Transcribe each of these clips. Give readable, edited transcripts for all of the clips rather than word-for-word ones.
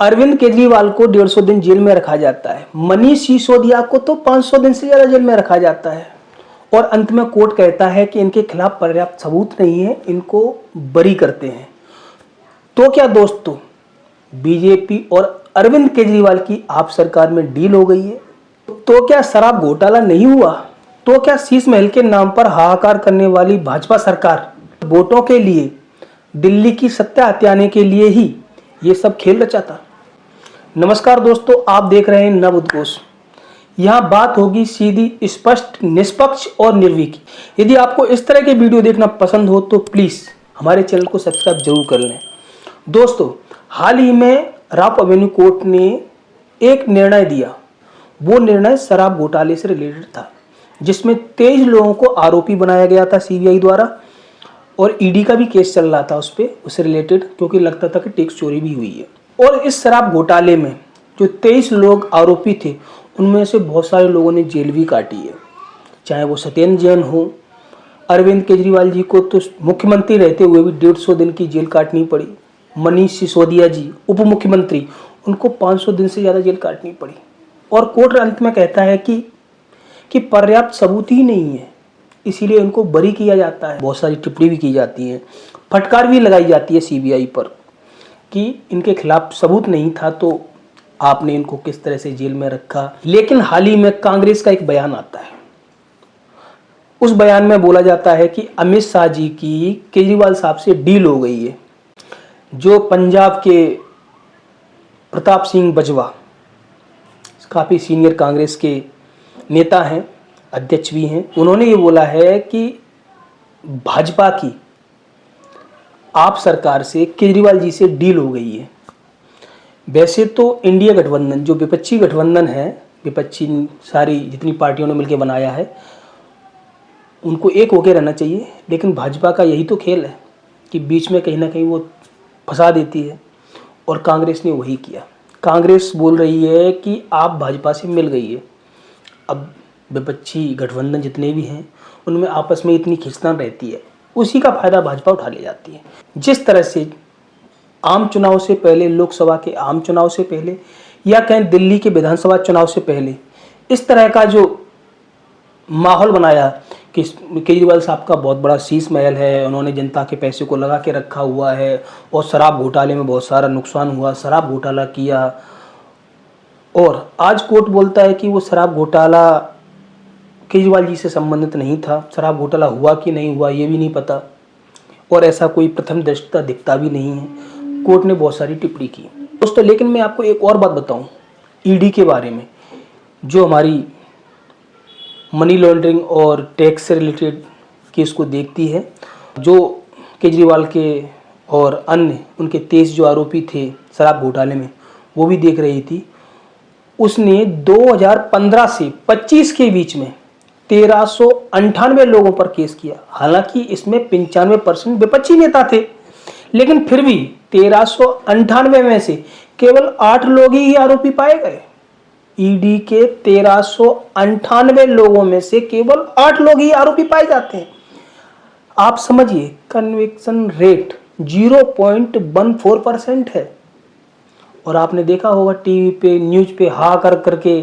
अरविंद केजरीवाल को 150 दिन जेल में रखा जाता है, मनीष सिसोदिया को तो 500 दिन से ज़्यादा जेल में रखा जाता है और अंत में कोर्ट कहता है कि इनके खिलाफ पर्याप्त सबूत नहीं है, इनको बरी करते हैं। तो क्या दोस्तों, बीजेपी और अरविंद केजरीवाल की आप सरकार में डील हो गई है? तो क्या शराब घोटाला नहीं हुआ? तो क्या शीश महल के नाम पर हाहाकार करने वाली भाजपा सरकार वोटों के लिए, दिल्ली की सत्ता हथियाने के लिए ही ये सब खेल रचा था? नमस्कार दोस्तों, आप देख रहे हैं नव उद्घोष। यहाँ बात होगी सीधी, स्पष्ट, निष्पक्ष और निर्भीक। यदि आपको इस तरह के वीडियो देखना पसंद हो तो प्लीज़ हमारे चैनल को सब्सक्राइब जरूर कर लें। दोस्तों, हाल ही में राव एवेन्यू कोर्ट ने एक निर्णय दिया। वो निर्णय शराब घोटाले से रिलेटेड था, जिसमें 23 लोगों को आरोपी बनाया गया था सीबीआई द्वारा और ईडी का भी केस चल रहा था उससे रिलेटेड, क्योंकि लगता था कि टैक्स चोरी भी हुई है। और इस शराब घोटाले में जो 23 लोग आरोपी थे, उनमें से बहुत सारे लोगों ने जेल भी काटी है। चाहे वो सत्येंद्र जैन हो, अरविंद केजरीवाल जी को तो मुख्यमंत्री रहते हुए भी 150 दिन की जेल काटनी पड़ी। मनीष सिसोदिया जी उप मुख्यमंत्री, उनको 500 दिन से ज़्यादा जेल काटनी पड़ी। और कोर्ट अंत में कहता है कि पर्याप्त सबूत ही नहीं है, इसीलिए उनको बरी किया जाता है। बहुत सारी टिप्पणी भी की जाती है, फटकार भी लगाई जाती है सीबीआई पर कि इनके खिलाफ सबूत नहीं था तो आपने इनको किस तरह से जेल में रखा। लेकिन हाल ही में कांग्रेस का एक बयान आता है। उस बयान में बोला जाता है कि अमित शाह जी की केजरीवाल साहब से डील हो गई है। जो पंजाब के प्रताप सिंह बाजवा, काफ़ी सीनियर कांग्रेस के नेता हैं, अध्यक्ष भी हैं, उन्होंने ये बोला है कि भाजपा की आप सरकार से केजरीवाल जी से डील हो गई है। वैसे तो इंडिया गठबंधन, जो विपक्षी गठबंधन है, विपक्षी सारी जितनी पार्टियों ने मिलकर बनाया है, उनको एक होकर रहना चाहिए। लेकिन भाजपा का यही तो खेल है कि बीच में कहीं ना कहीं वो फंसा देती है, और कांग्रेस ने वही किया। कांग्रेस बोल रही है कि आप भाजपा से मिल गई है। अब विपक्षी गठबंधन जितने भी हैं, उनमें आपस में इतनी खिंचतान रहती है, उसी का फायदा भाजपा उठा ले जाती है। जिस तरह से आम चुनाव से पहले, लोकसभा के आम चुनाव से पहले, या कहें दिल्ली के विधानसभा चुनाव से पहले, इस तरह का जो माहौल बनाया कि केजरीवाल साहब का बहुत बड़ा शीश महल है, उन्होंने जनता के पैसे को लगा के रखा हुआ है और शराब घोटाले में बहुत सारा नुकसान हुआ, शराब घोटाला किया। और आज कोर्ट बोलता है कि वो शराब घोटाला केजरीवाल जी से संबंधित नहीं था। शराब घोटाला हुआ कि नहीं हुआ ये भी नहीं पता, और ऐसा कोई प्रथम दृष्टया दिखता भी नहीं है। कोर्ट ने बहुत सारी टिप्पणी की दोस्तों। लेकिन मैं आपको एक और बात बताऊं ईडी के बारे में, जो हमारी मनी लॉन्ड्रिंग और टैक्स से रिलेटेड केस को देखती है। जो केजरीवाल के और अन्य उनके 23 जो आरोपी थे शराब घोटाले में, वो भी देख रही थी। उसने 2015 से 25 के बीच में 1398 लोगों पर केस किया। हालांकि इसमें 95% विपक्षी नेता थे, लेकिन फिर भी 1398 में से केवल 8 लोग ही आरोपी पाए गए। ईडी के 1398 लोगों में से केवल 8 लोग ही आरोपी पाए जाते हैं। आप समझिए, कन्विक्शन रेट 0.14% है। और आपने देखा होगा टीवी पे, न्यूज पे हाहाकार करके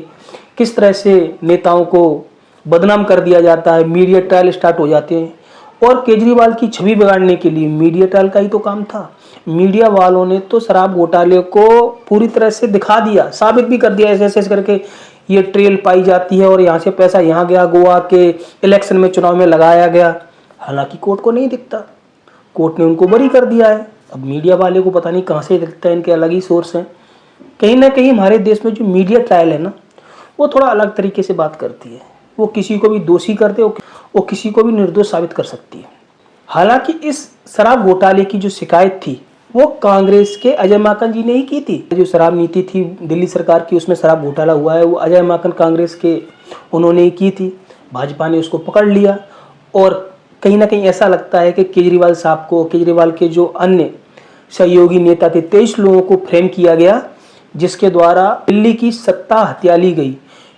किस तरह से नेताओं को बदनाम कर दिया जाता है, मीडिया ट्रायल स्टार्ट हो जाते हैं। और केजरीवाल की छवि बिगाड़ने के लिए मीडिया ट्रायल का ही तो काम था। मीडिया वालों ने तो शराब घोटाले को पूरी तरह से दिखा दिया, साबित भी कर दिया, ऐसे ऐसे करके ये ट्रेल पाई जाती है और यहाँ से पैसा यहाँ गया, गोवा के इलेक्शन में, चुनाव में लगाया गया। हालांकि कोर्ट को नहीं दिखता, कोर्ट ने उनको बरी कर दिया है। अब मीडिया वाले को पता नहीं कहाँ से दिखता है, इनके अलग ही सोर्स हैं। कहीं ना कहीं हमारे देश में जो मीडिया ट्रायल है ना, वो थोड़ा अलग तरीके से बात करती है। वो किसी को भी दोषी करते, वो किसी को भी निर्दोष साबित कर सकती है। हालांकि इस शराब घोटाले की जो शिकायत थी, वो कांग्रेस के अजय माकन जी ने ही की थी। जो शराब नीति थी दिल्ली सरकार की, उसमें शराब घोटाला हुआ है, वो अजय माकन कांग्रेस के उन्होंने ही की थी। भाजपा ने उसको पकड़ लिया। और कहीं ना कहीं ऐसा लगता है कि केजरीवाल साहब को, केजरीवाल के जो अन्य सहयोगी नेता थे, 23 लोगों को फ्रेम किया गया, जिसके द्वारा दिल्ली की सत्ता हथिया ली गई।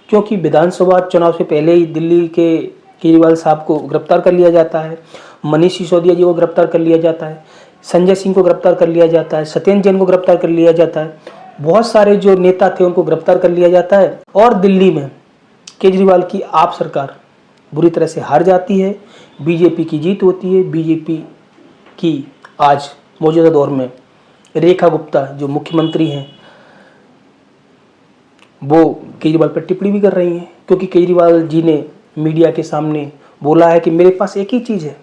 क्योंकि विधानसभा चुनाव से पहले ही दिल्ली के केजरीवाल साहब को गिरफ्तार कर लिया जाता है, मनीष सिसोदिया जी को गिरफ्तार कर लिया जाता है, संजय सिंह को गिरफ्तार कर लिया जाता है, सत्येंद्र जैन को गिरफ्तार कर लिया जाता है। बहुत सारे जो नेता थे उनको गिरफ्तार कर लिया जाता है और दिल्ली में केजरीवाल की आप सरकार बुरी तरह से हार जाती है, बीजेपी की जीत होती है। बीजेपी की आज मौजूदा दौर में रेखा गुप्ता जो मुख्यमंत्री हैं वो केजरीवाल पर टिप्पणी भी कर रही हैं, क्योंकि केजरीवाल जी ने मीडिया के सामने बोला है कि मेरे पास एक ही चीज़ है,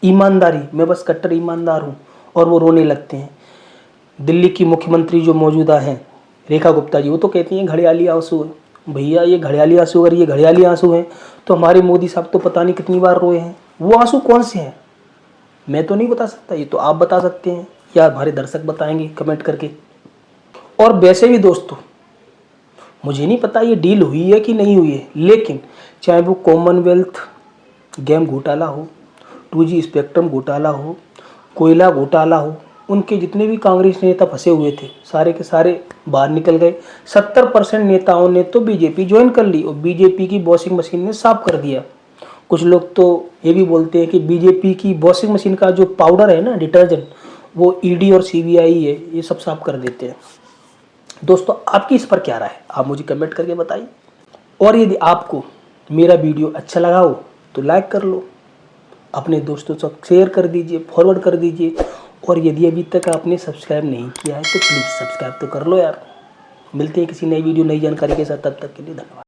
ईमानदारी, मैं बस कट्टर ईमानदार हूँ, और वो रोने लगते हैं। दिल्ली की मुख्यमंत्री जो मौजूदा हैं रेखा गुप्ता जी, वो तो कहती हैं घड़ियाली आंसू है। भैया ये घड़ियाली आंसू, अगर ये घड़ियाली आंसू हैं तो हमारे मोदी साहब तो पता नहीं कितनी बार रोए हैं। वो आंसू कौन से हैं मैं तो नहीं बता सकता, ये तो आप बता सकते हैं या हमारे दर्शक बताएंगे कमेंट करके। और वैसे भी दोस्तों मुझे नहीं पता ये डील हुई है कि नहीं हुई है, लेकिन चाहे वो कॉमनवेल्थ गेम घोटाला हो, 2G स्पेक्ट्रम घोटाला हो, कोयला घोटाला हो, उनके जितने भी कांग्रेस नेता फंसे हुए थे सारे के सारे बाहर निकल गए। 70% नेताओं ने तो बीजेपी ज्वाइन कर ली और बीजेपी की वॉशिंग मशीन ने साफ कर दिया। कुछ लोग तो ये भी बोलते हैं कि बीजेपी की वॉशिंग मशीन का जो पाउडर है ना, डिटर्जेंट, वो ईडी और सीबीआई है, ये सब साफ कर देते हैं। दोस्तों आपकी इस पर क्या राय है, आप मुझे कमेंट करके बताइए। और यदि आपको मेरा वीडियो अच्छा लगा हो तो लाइक कर लो, अपने दोस्तों से शेयर कर दीजिए, फॉरवर्ड कर दीजिए, और यदि अभी तक आपने सब्सक्राइब नहीं किया है तो प्लीज़ सब्सक्राइब तो कर लो यार। मिलते हैं किसी नई वीडियो नई जानकारी के साथ, तब तक के लिए धन्यवाद।